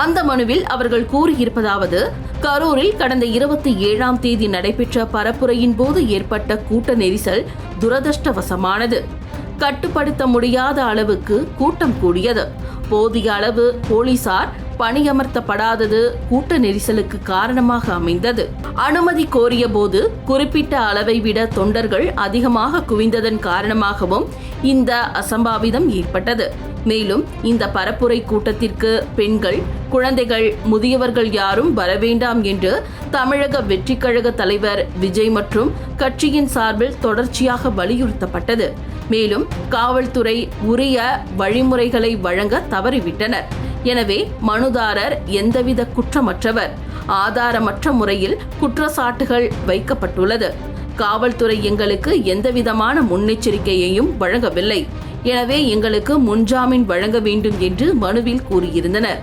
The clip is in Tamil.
அந்த மனுவில் அவர்கள் கூறியிருப்பதாவது, கரூரில் கடந்த 27ஆம் தேதி நடைபெற்ற பரப்புரையின் போது ஏற்பட்ட கூட்ட நெரிசல் துரதிர்ஷ்டவசமானது. கட்டுப்படுத்த முடியாத அளவுக்கு கூட்டம் கூடியது. போதிய அளவு போலீசார் பணியமர்த்தப்படாதது கூட்ட நெரிசலுக்கு காரணமாக அமைந்தது. அனுமதி கோரிய போது குறிப்பிட்ட அளவை விட தொண்டர்கள் அதிகமாக குவிந்ததன் காரணமாகவும் இந்த அசம்பாவிதம் ஏற்பட்டது. மேலும் இந்த பரப்புரை கூட்டத்திற்கு பெண்கள், குழந்தைகள், முதியவர்கள் யாரும் வரவேண்டாம் என்று தமிழக வெற்றிக் கழக தலைவர் விஜய் மற்றும் கட்சியின் சார்பில் தொடர்ச்சியாக வலியுறுத்தப்பட்டது. மேலும் காவல்துறை உரிய வழிமுறைகளை வழங்க தவறிவிட்டனர். எனவே மனுதாரர் எந்தவித குற்றமற்றவர். ஆதாரமற்ற முறையில் குற்றச்சாட்டுகள் வைக்கப்பட்டுள்ளது. காவல்துறை எங்களுக்கு எந்தவிதமான முன்னெச்சரிக்கையையும் வழங்கவில்லை. எனவே எங்களுக்கு முன்ஜாமீன் வழங்க வேண்டும் என்று மனுவில் கூறியிருந்தனர்.